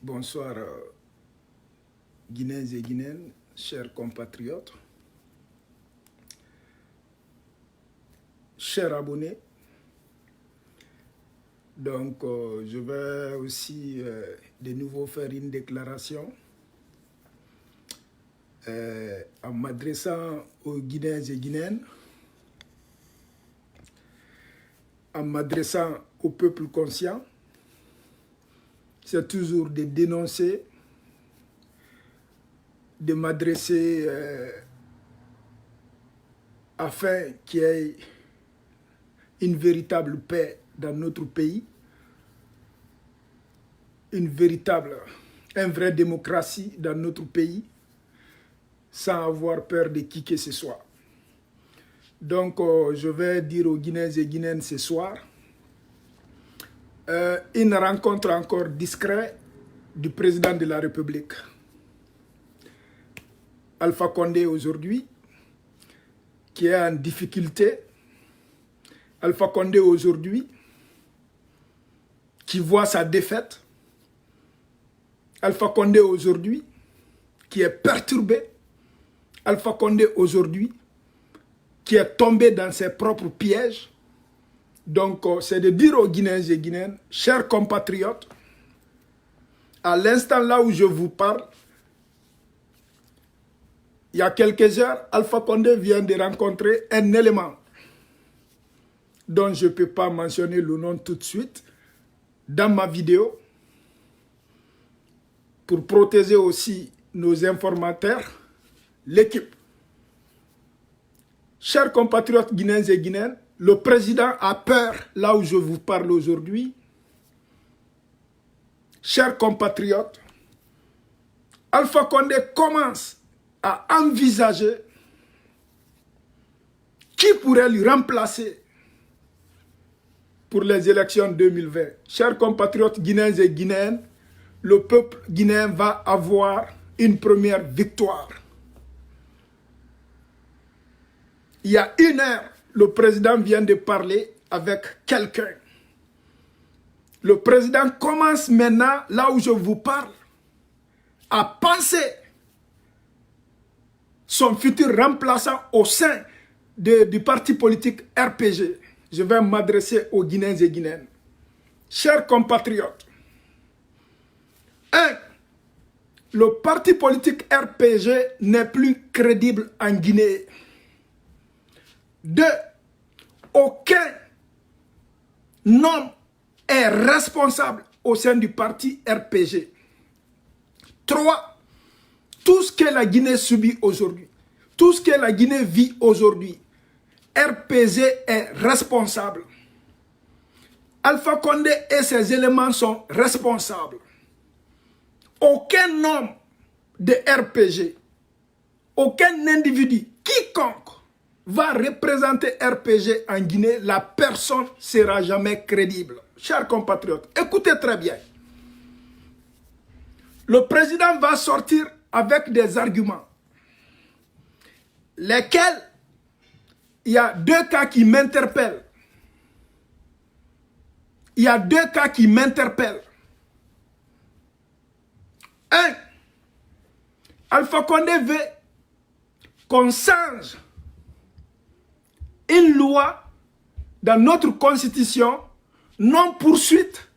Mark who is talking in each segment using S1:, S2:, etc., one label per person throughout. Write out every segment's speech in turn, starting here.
S1: Bonsoir Guinéens et Guinéennes, chers compatriotes, chers abonnés. Donc je vais aussi de nouveau faire une déclaration en m'adressant aux Guinéens et Guinéennes, en m'adressant au peuple conscient. C'est toujours de dénoncer, de m'adresser afin qu'il y ait une véritable paix dans notre pays, une vraie démocratie dans notre pays, sans avoir peur de qui que ce soit. Donc, je vais dire aux Guinéens et Guinéennes ce soir, une rencontre encore discrète du président de la République. Alpha Condé aujourd'hui, qui est en difficulté. Alpha Condé aujourd'hui, qui voit sa défaite. Alpha Condé aujourd'hui, qui est perturbé. Alpha Condé aujourd'hui, qui est tombé dans ses propres pièges. Donc, c'est de dire aux Guinéens et Guinéennes, chers compatriotes, à l'instant là où je vous parle, il y a quelques heures, Alpha Condé vient de rencontrer un élément dont je ne peux pas mentionner le nom tout de suite dans ma vidéo pour protéger aussi nos informateurs, l'équipe. Chers compatriotes guinéens et guinéennes, le président a peur là où je vous parle aujourd'hui. Chers compatriotes, Alpha Condé commence à envisager qui pourrait lui remplacer pour les élections 2020. Chers compatriotes guinéens et guinéennes, le peuple guinéen va avoir une première victoire. Il y a une heure, le président vient de parler avec quelqu'un. Le président commence maintenant, là où je vous parle, à penser son futur remplaçant au sein du parti politique RPG. Je vais m'adresser aux Guinéens et Guinéennes. Chers compatriotes, 1. Le parti politique RPG n'est plus crédible en Guinée. 2. Aucun homme est responsable au sein du parti RPG. 3. Tout ce que la Guinée subit aujourd'hui, tout ce que la Guinée vit aujourd'hui, RPG est responsable. Alpha Condé et ses éléments sont responsables. Aucun homme de RPG, aucun individu, quiconque va représenter RPG en Guinée, la personne ne sera jamais crédible. Chers compatriotes, écoutez très bien. Le président va sortir avec des arguments, lesquels, il y a deux cas qui m'interpellent. Il y a deux cas qui m'interpellent. 1. Alpha Condé veut qu'on change une loi dans notre constitution, non poursuite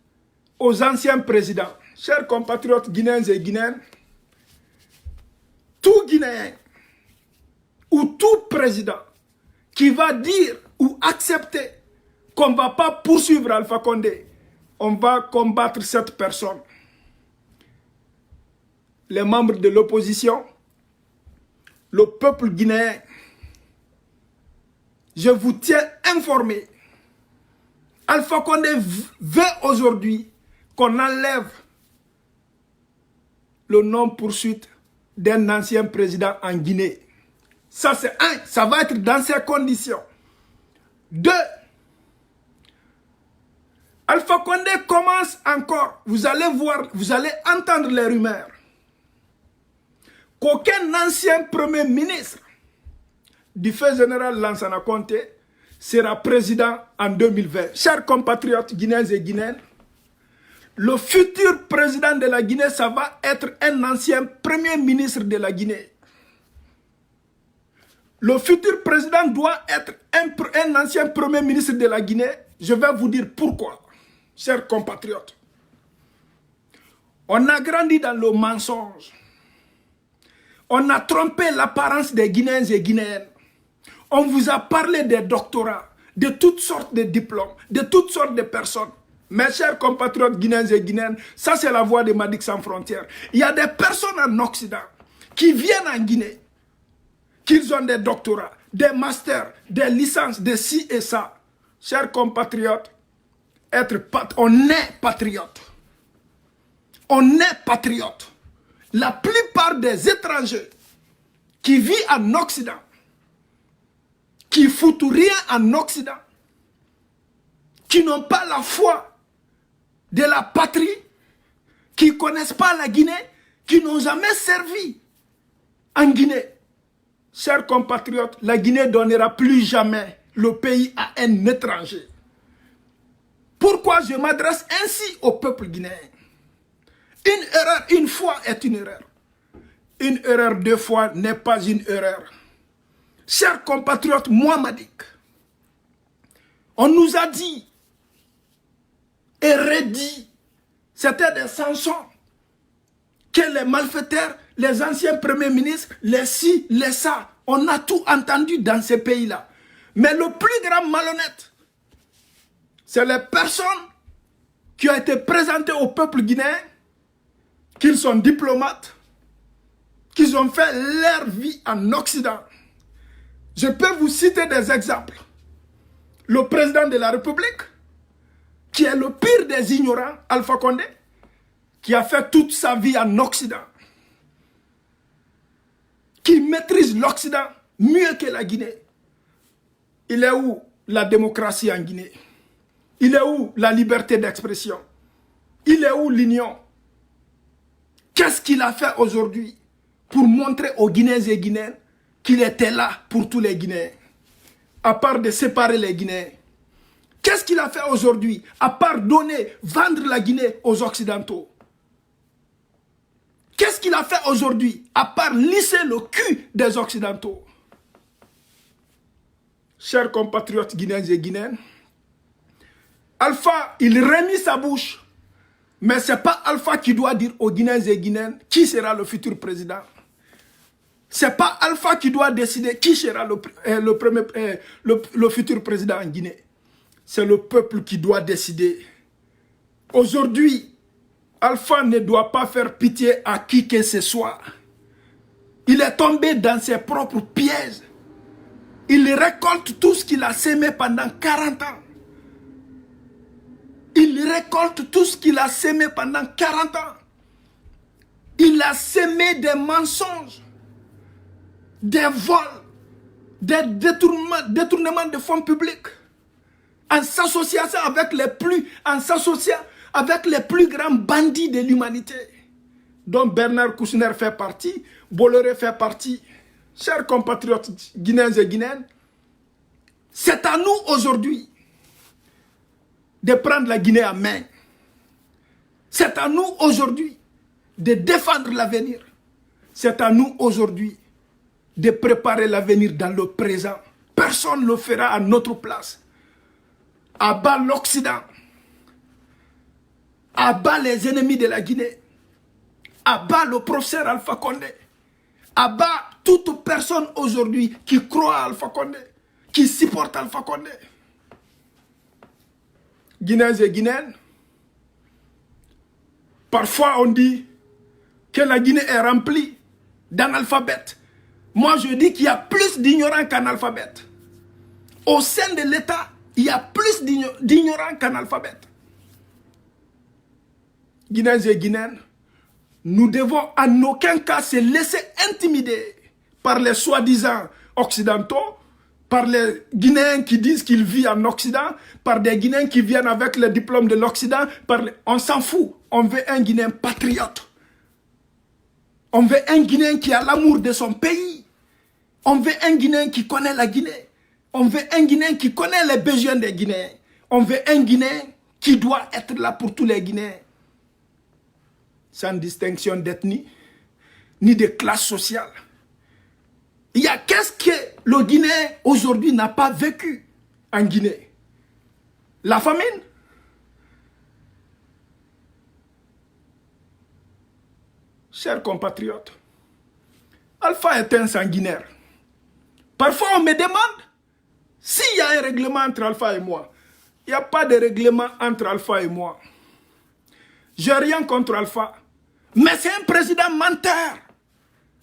S1: aux anciens présidents. Chers compatriotes guinéens et guinéennes, tout Guinéen ou tout président qui va dire ou accepter qu'on ne va pas poursuivre Alpha Condé, on va combattre cette personne. Les membres de l'opposition, le peuple guinéen, je vous tiens informé. Alpha Condé veut aujourd'hui qu'on enlève le non-poursuite d'un ancien président en Guinée. Ça c'est 1, ça va être dans ces conditions. 2, Alpha Condé commence encore, vous allez voir, vous allez entendre les rumeurs, qu'aucun ancien premier ministre du fait général Lansana Conté sera président en 2020. Chers compatriotes guinéens et guinéennes, Le futur président de la Guinée, ça va être un ancien premier ministre de la Guinée. Le futur président doit être un ancien premier ministre de la Guinée. Je vais vous dire pourquoi, chers compatriotes. On a grandi dans le mensonge. On a trompé l'apparence des Guinéens et Guinéennes. On vous a parlé des doctorats, de toutes sortes de diplômes, de toutes sortes de personnes. Mes chers compatriotes guinéens et guinéennes, ça c'est la voix de Madic Sans Frontières. Il y a des personnes en Occident qui viennent en Guinée, qu'ils ont des doctorats, des masters, des licences, des ci et ça. Chers compatriotes, on est patriote. On est patriote. La plupart des étrangers qui vivent en Occident, qui foutent rien en Occident, qui n'ont pas la foi de la patrie, qui ne connaissent pas la Guinée, qui n'ont jamais servi en Guinée. Chers compatriotes, la Guinée ne donnera plus jamais le pays à un étranger. Pourquoi je m'adresse ainsi au peuple guinéen? Une erreur une fois est une erreur. Une erreur deux fois n'est pas une erreur. Chers compatriotes, moi Madic, on nous a dit et redit, c'était des chansons, que les malfaiteurs, les anciens premiers ministres, les ci, les ça, on a tout entendu dans ces pays-là. Mais le plus grand malhonnête, c'est les personnes qui ont été présentées au peuple guinéen, qu'ils sont diplomates, qu'ils ont fait leur vie en Occident. Je peux vous citer des exemples. Le président de la République, qui est le pire des ignorants, Alpha Condé, qui a fait toute sa vie en Occident, qui maîtrise l'Occident mieux que la Guinée. Il est où la démocratie en Guinée? Il est où la liberté d'expression? Il est où l'union? Qu'est-ce qu'il a fait aujourd'hui pour montrer aux Guinéens et Guinéennes qu'il était là pour tous les Guinéens, à part de séparer les Guinéens? Qu'est-ce qu'il a fait aujourd'hui, à part vendre la Guinée aux Occidentaux? Qu'est-ce qu'il a fait aujourd'hui, à part lisser le cul des Occidentaux? Chers compatriotes guinéens et guinéennes, Alpha, il remit sa bouche, mais ce n'est pas Alpha qui doit dire aux Guinéens et Guinéennes qui sera le futur président. Ce n'est pas Alpha qui doit décider qui sera le futur président en Guinée. C'est le peuple qui doit décider. Aujourd'hui, Alpha ne doit pas faire pitié à qui que ce soit. Il est tombé dans ses propres pièges. Il récolte tout ce qu'il a sémé pendant 40 ans. Il récolte tout ce qu'il a sémé pendant 40 ans. Il a sémé des mensonges, des vols, des détournements de fonds publics, en s'associant avec les plus grands bandits de l'humanité, dont Bernard Kouchner fait partie, Bolloré fait partie. Chers compatriotes guinéens et guinéennes, c'est à nous aujourd'hui de prendre la Guinée en main. C'est à nous aujourd'hui de défendre l'avenir. C'est à nous aujourd'hui de préparer l'avenir dans le présent. Personne ne le fera à notre place. À bas l'Occident. À bas les ennemis de la Guinée. À bas le professeur Alpha Condé. À bas toute personne aujourd'hui qui croit à Alpha Condé, qui supporte Alpha Condé. Guinéens et Guinéennes, parfois on dit que la Guinée est remplie d'analphabètes. Moi je dis qu'il y a plus d'ignorants qu'analphabètes. Au sein de l'État, il y a plus d'ignorants qu'analphabètes. Guinéens et Guinéennes, nous devons en aucun cas se laisser intimider par les soi-disant occidentaux, par les Guinéens qui disent qu'ils vivent en Occident, par des Guinéens qui viennent avec le diplôme de l'Occident. On s'en fout. On veut un Guinéen patriote. On veut un Guinéen qui a l'amour de son pays. On veut un Guinéen qui connaît la Guinée. On veut un Guinéen qui connaît les besoins des Guinéens. On veut un Guinéen qui doit être là pour tous les Guinéens. sans distinction d'ethnie, ni de classe sociale. Il y a qu'est-ce que le Guinéen aujourd'hui n'a pas vécu en Guinée? La famine. Chers compatriotes, Alpha est un sanguinaire. Parfois on me demande s'il y a un règlement entre Alpha et moi. Il n'y a pas de règlement entre Alpha et moi. Je n'ai rien contre Alpha. Mais c'est un président menteur.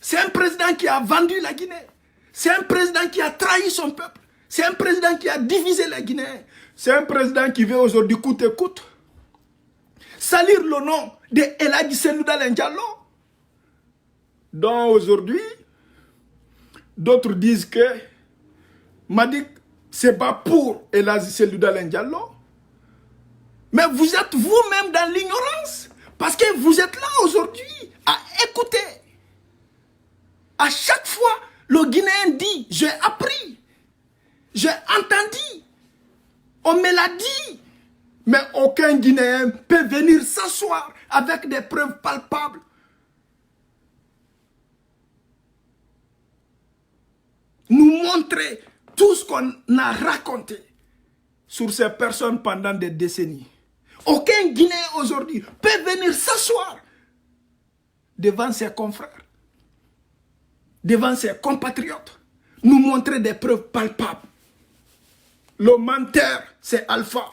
S1: C'est un président qui a vendu la Guinée. C'est un président qui a trahi son peuple. C'est un président qui a divisé la Guinée. C'est un président qui veut aujourd'hui coûte et coûte salir le nom de El Hadji Cellou Dalein Diallo, dont aujourd'hui d'autres disent que Madick c'est pas pour El Hadji Cellou Dalein Diallo. Mais vous êtes vous-même dans l'ignorance. Parce que vous êtes là aujourd'hui à écouter. À chaque fois, le Guinéen dit, j'ai appris, j'ai entendu, on me l'a dit. Mais aucun Guinéen peut venir s'asseoir avec des preuves palpables. Nous montrer tout ce qu'on a raconté sur ces personnes pendant des décennies. Aucun Guinéen aujourd'hui peut venir s'asseoir devant ses confrères, devant ses compatriotes, nous montrer des preuves palpables. Le menteur, c'est Alpha.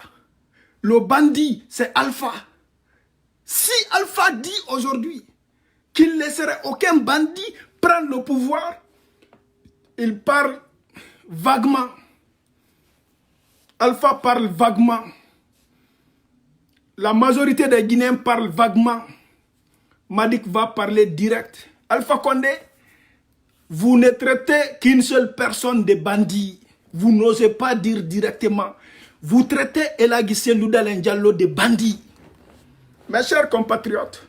S1: Le bandit, c'est Alpha. Si Alpha dit aujourd'hui qu'il ne laisserait aucun bandit prendre le pouvoir, il parle vaguement. Alpha parle vaguement. La majorité des Guinéens parlent vaguement. Madick va parler direct. Alpha Condé, vous ne traitez qu'une seule personne de bandit. Vous n'osez pas dire directement. Vous traitez El Hadji Cellou Dalein Diallo de bandit. Mes chers compatriotes,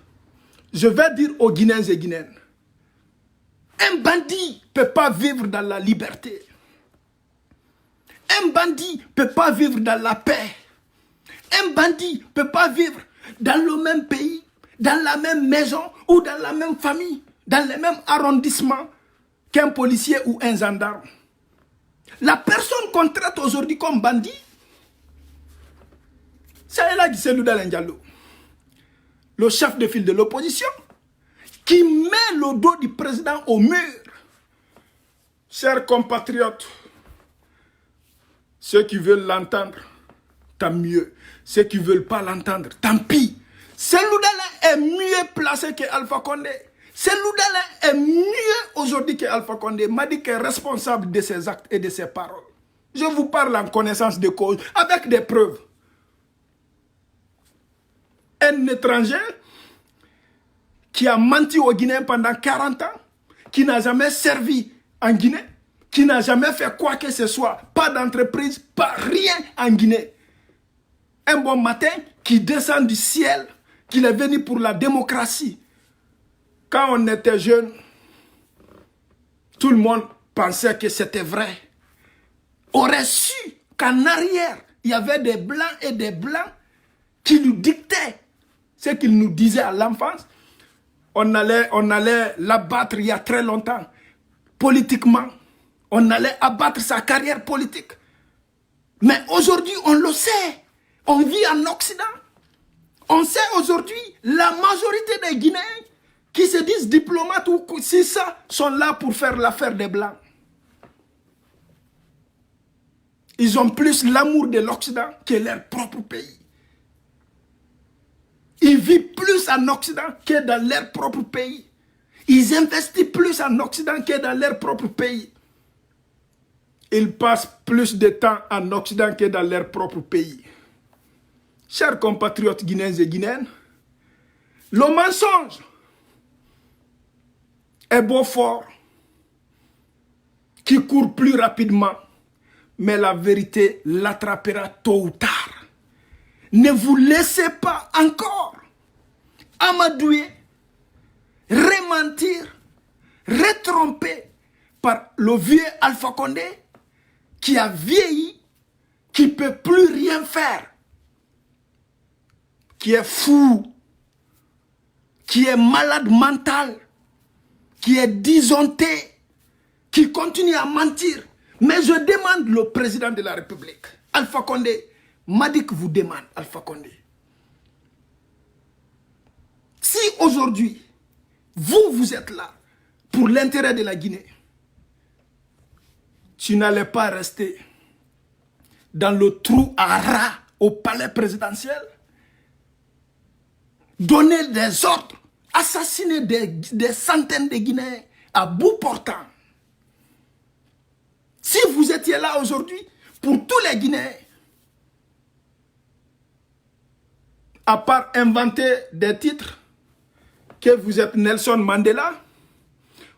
S1: je vais dire aux Guinéens et Guinéennes, un bandit ne peut pas vivre dans la liberté. Un bandit ne peut pas vivre dans la paix. Un bandit ne peut pas vivre dans le même pays, dans la même maison ou dans la même famille, dans le même arrondissement qu'un policier ou un gendarme. La personne qu'on traite aujourd'hui comme bandit, c'est El Hadji Cellou Dalein Diallo, le chef de file de l'opposition, qui met le dos du président au mur. Chers compatriotes, ceux qui veulent l'entendre, tant mieux. Ceux qui ne veulent pas l'entendre, tant pis. Cellou Dalein est mieux placé que Alpha Condé. Cellou Dalein est mieux aujourd'hui que Alpha Condé. Madick est responsable de ses actes et de ses paroles. Je vous parle en connaissance de cause, avec des preuves. Un étranger qui a menti aux Guinéens pendant 40 ans, qui n'a jamais servi en Guinée, qui n'a jamais fait quoi que ce soit, pas d'entreprise, pas rien en Guinée. Un bon matin, qui descend du ciel, qu'il est venu pour la démocratie. Quand on était jeune, tout le monde pensait que c'était vrai. Aurait su qu'en arrière, il y avait des blancs et des blancs qui nous dictaient ce qu'ils nous disaient à l'enfance. On allait l'abattre il y a très longtemps, politiquement. On allait abattre sa carrière politique. Mais aujourd'hui, on le sait. On vit en Occident. On sait aujourd'hui, la majorité des Guinéens qui se disent diplomates ou si ça, sont là pour faire l'affaire des Blancs. Ils ont plus l'amour de l'Occident que leur propre pays. Ils vivent plus en Occident que dans leur propre pays. Ils investissent plus en Occident que dans leur propre pays. Ils passent plus de temps en Occident que dans leur propre pays. Chers compatriotes guinéens et guinéennes, le mensonge est beau fort, qui court plus rapidement, mais la vérité l'attrapera tôt ou tard. Ne vous laissez pas encore amadouer, rementir, retromper par le vieux Alpha Condé qui a vieilli, qui ne peut plus rien faire, qui est fou, qui est malade mental, qui est disjoncté, qui continue à mentir. Mais je demande le président de la République, Alpha Condé, Madick vous demande, Alpha Condé, si aujourd'hui, vous êtes là pour l'intérêt de la Guinée, tu n'allais pas rester dans le trou à rats au palais présidentiel, donner des ordres, assassiner des centaines de Guinéens à bout portant. Si vous étiez là aujourd'hui, pour tous les Guinéens, à part inventer des titres, que vous êtes Nelson Mandela,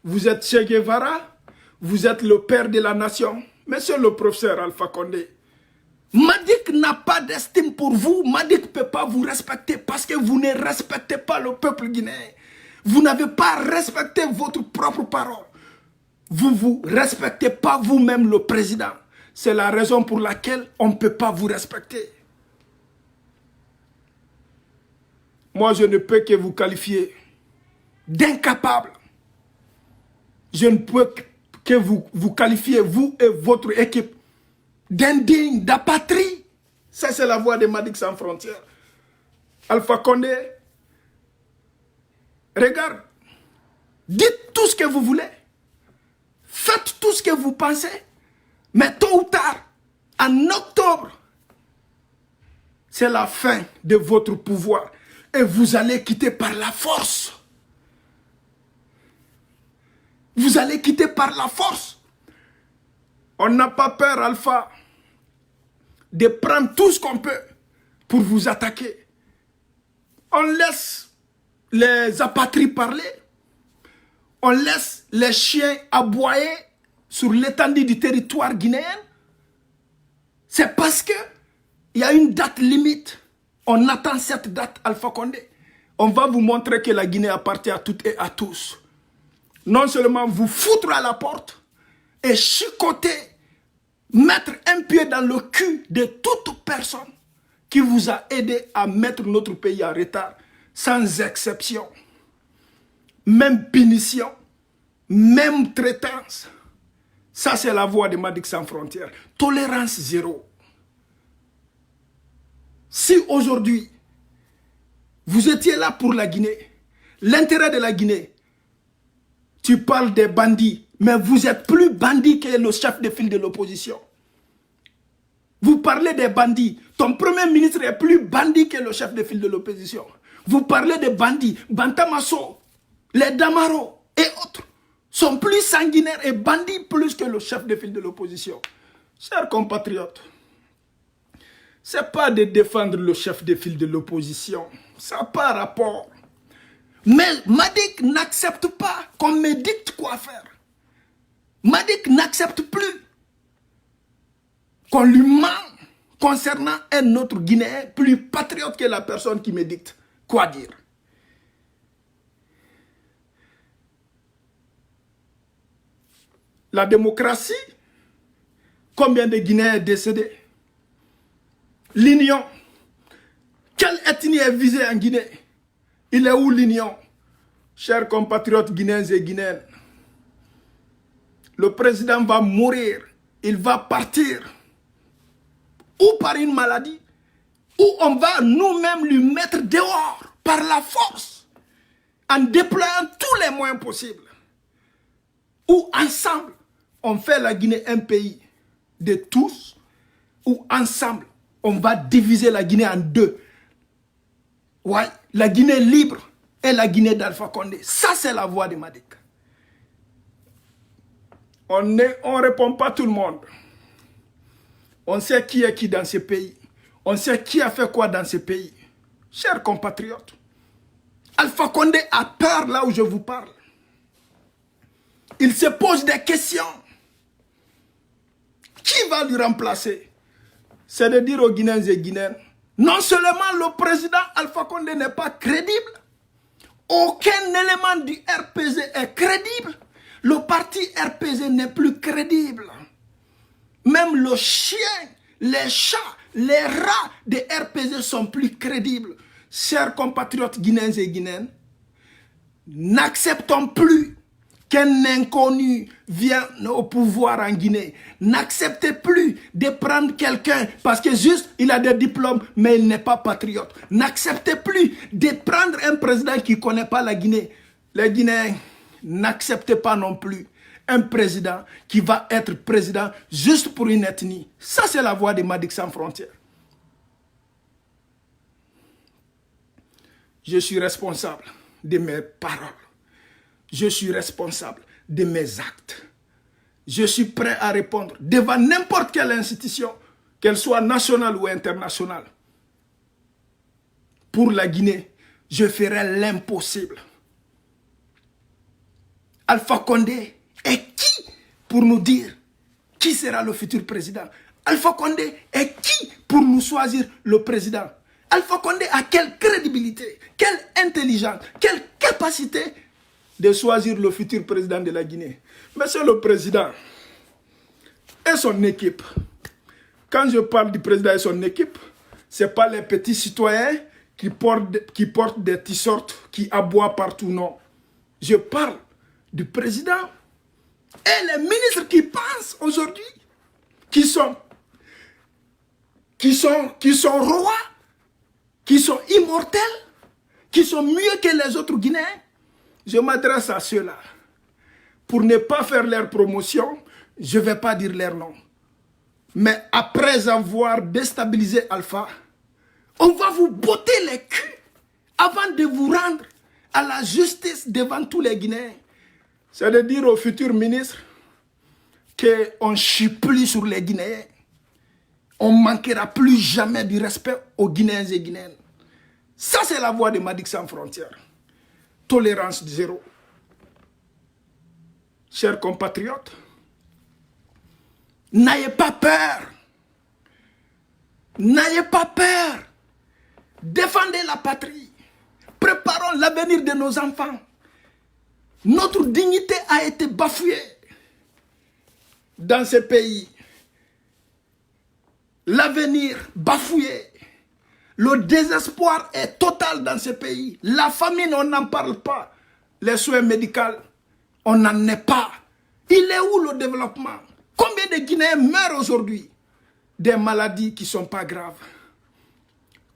S1: vous êtes Che Guevara, vous êtes le père de la nation, monsieur le professeur Alpha Condé, Madick n'a pas d'estime pour vous, Madick ne peut pas vous respecter parce que vous ne respectez pas le peuple guinéen. Vous n'avez pas respecté votre propre parole. Vous ne vous respectez pas vous-même le président. C'est la raison pour laquelle on ne peut pas vous respecter. Moi, je ne peux que vous qualifier d'incapable. Je ne peux que vous qualifier, vous et votre équipe, d'indigne, d'apatrie. Ça, c'est la voix de Madick Sans Frontières. Alpha Condé, regarde, dites tout ce que vous voulez. Faites tout ce que vous pensez. Mais tôt ou tard, en octobre, c'est la fin de votre pouvoir. Et vous allez quitter par la force. Vous allez quitter par la force. On n'a pas peur, Alpha, de prendre tout ce qu'on peut pour vous attaquer. On laisse les apatries parler. On laisse les chiens aboyer sur l'étendue du territoire guinéen. C'est parce que il y a une date limite. On attend cette date, Alpha Condé. On va vous montrer que la Guinée appartient à toutes et à tous. Non seulement vous foutre à la porte et chicoter, mettre un pied dans le cul de toute personne qui vous a aidé à mettre notre pays en retard, sans exception. Même punition, même traitance. Ça, c'est la voix de Madick Sans Frontières. Tolérance zéro. Si aujourd'hui, vous étiez là pour la Guinée, l'intérêt de la Guinée, tu parles des bandits, mais vous êtes plus bandit que le chef de file de l'opposition. Vous parlez des bandits. Ton premier ministre est plus bandit que le chef de file de l'opposition. Vous parlez des bandits. Bantamasso, les Damaro et autres sont plus sanguinaires et bandits plus que le chef de file de l'opposition. Chers compatriotes, ce n'est pas de défendre le chef de file de l'opposition. Ça n'a pas rapport. Mais Madick n'accepte pas qu'on me dicte quoi faire. Madick n'accepte plus qu'on lui ment concernant un autre Guinéen plus patriote que la personne qui me dicte quoi dire. La démocratie, combien de Guinéens décédés? L'union, quelle ethnie est visée en Guinée? Il est où l'union? Chers compatriotes guinéens et guinéennes, le président va mourir, il va partir, ou par une maladie, ou on va nous-mêmes lui mettre dehors par la force, en déployant tous les moyens possibles. Ou ensemble, on fait la Guinée un pays de tous, ou ensemble, on va diviser la Guinée en deux. Ouais, la Guinée libre et la Guinée d'Alpha Condé. Ça, c'est la voix de Madick. On ne répond pas tout le monde. On sait qui est qui dans ce pays. On sait qui a fait quoi dans ce pays. Chers compatriotes, Alpha Condé a peur là où je vous parle. Il se pose des questions. Qui va lui remplacer? C'est de dire aux Guinéens et Guinéennes, non seulement le président Alpha Condé n'est pas crédible, aucun élément du RPG est crédible, le parti RPG n'est plus crédible. Même le chien, les chats, les rats des RPG sont plus crédibles. Chers compatriotes guinéens et guinéennes, N'acceptons plus qu'un inconnu vienne au pouvoir en Guinée. N'acceptez plus de prendre quelqu'un parce que juste il a des diplômes mais il n'est pas patriote. N'acceptez plus de prendre un président qui ne connaît pas la Guinée. Les Guinéens, n'acceptez pas non plus un président qui va être président juste pour une ethnie. Ça, c'est la voix de Madick Sans Frontières. Je suis responsable de mes paroles. Je suis responsable de mes actes. Je suis prêt à répondre devant n'importe quelle institution, qu'elle soit nationale ou internationale. Pour la Guinée, je ferai l'impossible. Alpha Condé est qui pour nous dire qui sera le futur président? Alpha Condé est qui pour nous choisir le président? Alpha Condé a quelle crédibilité, quelle intelligence, quelle capacité de choisir le futur président de la Guinée? Monsieur le Président et son équipe. Quand je parle du président et son équipe, ce n'est pas les petits citoyens qui portent des t-shirts, qui aboient partout, non. Je parle du président et les ministres qui pensent aujourd'hui, qui sont rois, qui sont immortels, qui sont mieux que les autres Guinéens. Je m'adresse à ceux-là. Pour ne pas faire leur promotion, je ne vais pas dire leur nom. Mais après avoir déstabilisé Alpha, on va vous botter les culs avant de vous rendre à la justice devant tous les Guinéens. C'est de dire au futur ministre qu'on ne chie plus sur les Guinéens. On ne manquera plus jamais du respect aux Guinéens et Guinéennes. Ça, c'est la voix de Madick Sans Frontières. Tolérance zéro. Chers compatriotes, n'ayez pas peur. N'ayez pas peur. Défendez la patrie. Préparons l'avenir de nos enfants. Notre dignité a été bafouée dans ce pays. L'avenir bafoué. Le désespoir est total dans ce pays. La famine, on n'en parle pas. Les soins médicaux, on n'en est pas. Il est où le développement? Combien de Guinéens meurent aujourd'hui des maladies qui ne sont pas graves?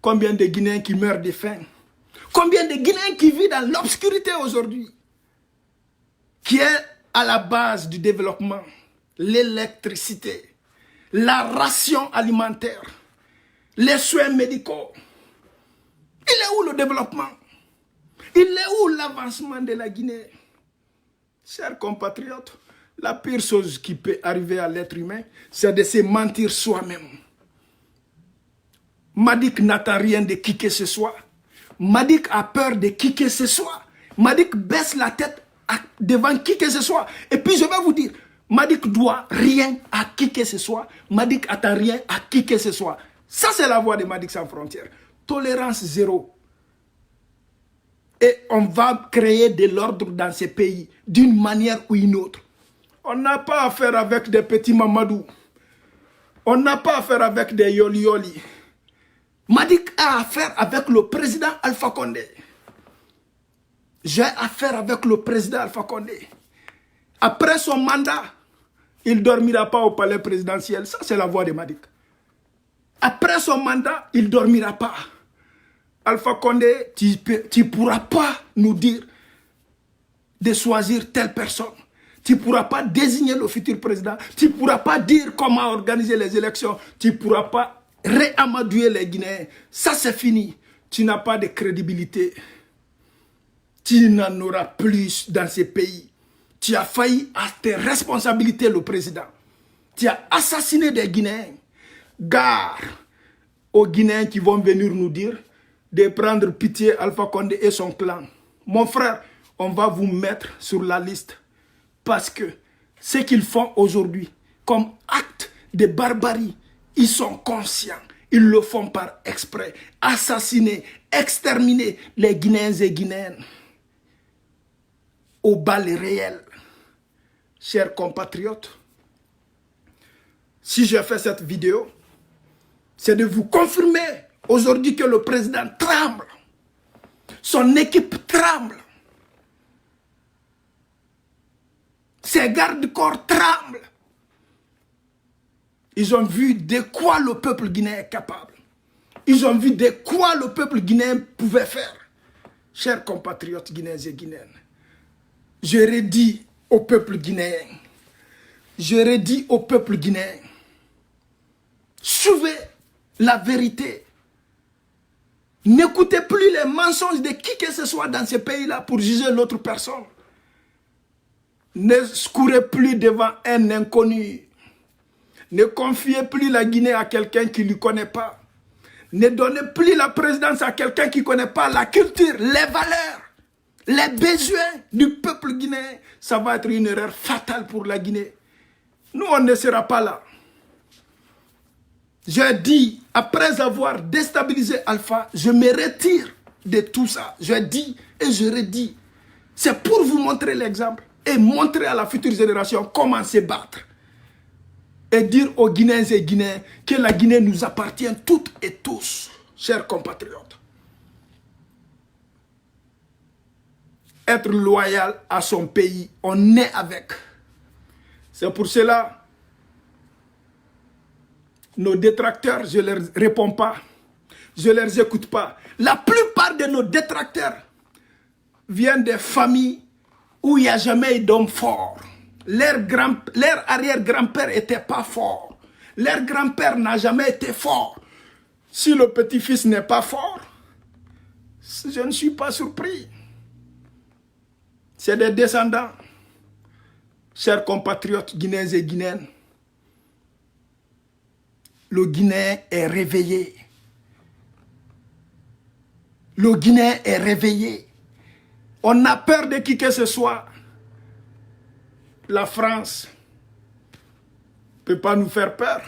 S1: Combien de Guinéens qui meurent de faim? Combien de Guinéens qui vivent dans l'obscurité aujourd'hui? Qui est à la base du développement? L'électricité, la ration alimentaire, les soins médicaux. Il est où le développement? Il est où l'avancement de la Guinée? Chers compatriotes, la pire chose qui peut arriver à l'être humain, c'est de se mentir soi-même. Madick n'attend rien de qui que ce soit. Madick a peur de qui que ce soit. Madick baisse la tête devant qui que ce soit. Et puis je vais vous dire, Madick doit rien à qui que ce soit. Madick attend rien à qui que ce soit. Ça, c'est la voix de Madick Sans Frontières. Tolérance zéro. Et on va créer de l'ordre dans ces pays, d'une manière ou une autre. On n'a pas affaire avec des petits Mamadou. On n'a pas affaire avec des yoli-yoli. Madick a affaire avec le président Alpha Condé. J'ai affaire avec le président Alpha Condé. Après son mandat, il ne dormira pas au palais présidentiel. Ça, c'est la voix de Madick. Après son mandat, il ne dormira pas. Alpha Condé, tu ne pourras pas nous dire de choisir telle personne. Tu ne pourras pas désigner le futur président. Tu ne pourras pas dire comment organiser les élections. Tu ne pourras pas réamadouer les Guinéens. Ça, c'est fini. Tu n'as pas de crédibilité. Tu n'en auras plus dans ces pays. Tu as failli à tes responsabilités, le président. Tu as assassiné des Guinéens. Gare aux Guinéens qui vont venir nous dire de prendre pitié Alpha Condé et son clan. Mon frère, on va vous mettre sur la liste. Parce que ce qu'ils font aujourd'hui comme acte de barbarie, ils sont conscients. Ils le font par exprès. Assassiner, exterminer les Guinéens et Guinéennes. Au bal réel. Chers compatriotes, si je fais cette vidéo, c'est de vous confirmer aujourd'hui que le président tremble. Son équipe tremble. Ces gardes-corps tremblent. Ils ont vu de quoi le peuple guinéen est capable. Ils ont vu de quoi le peuple guinéen pouvait faire. Chers compatriotes guinéens et guinéennes, je redis au peuple guinéen, je redis au peuple guinéen, suivez la vérité. N'écoutez plus les mensonges de qui que ce soit dans ce pays-là pour juger l'autre personne. Ne courez plus devant un inconnu. Ne confiez plus la Guinée à quelqu'un qui ne lui connaît pas. Ne donnez plus la présidence à quelqu'un qui ne connaît pas la culture, les valeurs, les besoins du peuple guinéen. Ça va être une erreur fatale pour la Guinée. Nous, on ne sera pas là. Je dis, après avoir déstabilisé Alpha, je me retire de tout ça. Je dis et je redis. C'est pour vous montrer l'exemple et montrer à la future génération comment se battre. Et dire aux Guinéens et Guinéens que la Guinée nous appartient toutes et tous, chers compatriotes. Être loyal à son pays, on est avec. C'est pour cela, nos détracteurs, je ne leur réponds pas, je ne les écoute pas. La plupart de nos détracteurs viennent des familles où il n'y a jamais eu d'hommes forts. Leur arrière-grand-père n'était pas fort. Leur grand-père n'a jamais été fort. Si le petit-fils n'est pas fort, je ne suis pas surpris. C'est des descendants. Chers compatriotes guinéens et guinéennes, le Guinéen est réveillé. Le Guinéen est réveillé. On a peur de qui que ce soit. La France ne peut pas nous faire peur.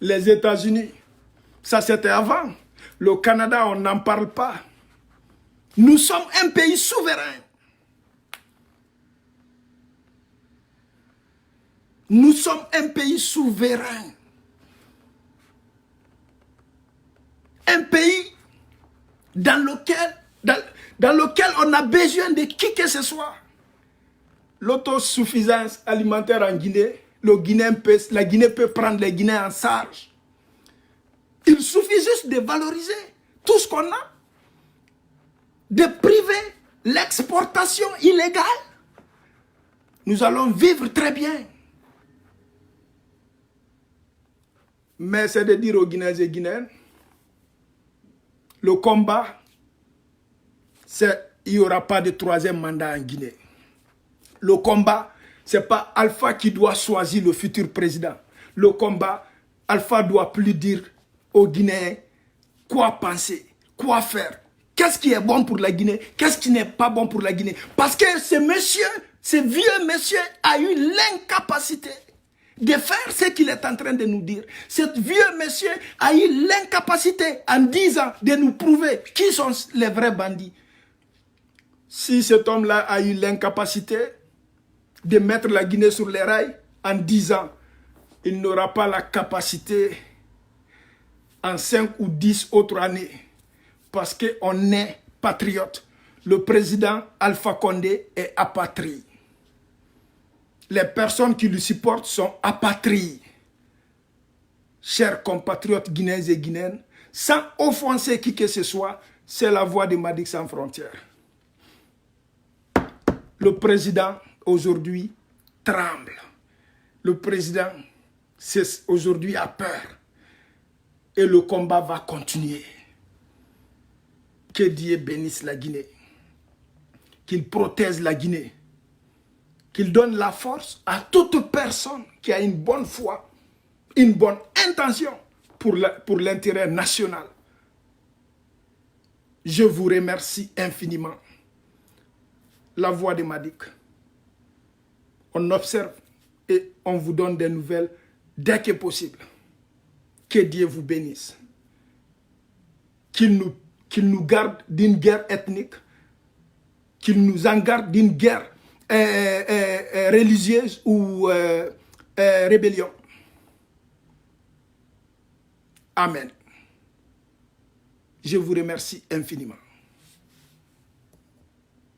S1: Les États-Unis, ça c'était avant. Le Canada, on n'en parle pas. Nous sommes un pays souverain. Nous sommes un pays souverain. Un pays dans lequel on a besoin de qui que ce soit. L'autosuffisance alimentaire en Guinée, la Guinée peut prendre les Guinéens en charge. Il suffit juste de valoriser tout ce qu'on a, de priver l'exportation illégale. Nous allons vivre très bien. Mais c'est de dire aux Guinéens et Guinéennes, le combat, il n'y aura pas de troisième mandat en Guinée. Le combat, ce n'est pas Alpha qui doit choisir le futur président. Le combat, Alpha doit plus dire aux Guinéens quoi penser, quoi faire. Qu'est-ce qui est bon pour la Guinée, qu'est-ce qui n'est pas bon pour la Guinée. Parce que ce vieux monsieur a eu l'incapacité de faire ce qu'il est en train de nous dire. Ce vieux monsieur a eu l'incapacité en 10 ans de nous prouver qui sont les vrais bandits. Si cet homme-là a eu l'incapacité de mettre la Guinée sur les rails en 10 ans, il n'aura pas la capacité en 5 ou 10 autres années parce qu'on est patriote. Le président Alpha Condé est apatride. Les personnes qui le supportent sont apatrides. Chers compatriotes guinéens et guinéennes, sans offenser qui que ce soit, c'est la voix de Madic Sans Frontières. Le président aujourd'hui tremble. Le président aujourd'hui a peur. Et le combat va continuer. Que Dieu bénisse la Guinée. Qu'il protège la Guinée. Qu'il donne la force à toute personne qui a une bonne foi, une bonne intention pour l'intérêt national. Je vous remercie infiniment. La voix de Madic. On observe et on vous donne des nouvelles dès que possible. Que Dieu vous bénisse. Qu'il nous garde d'une guerre ethnique. Qu'il nous en garde d'une guerre religieuse ou rébellion. Amen. Je vous remercie infiniment.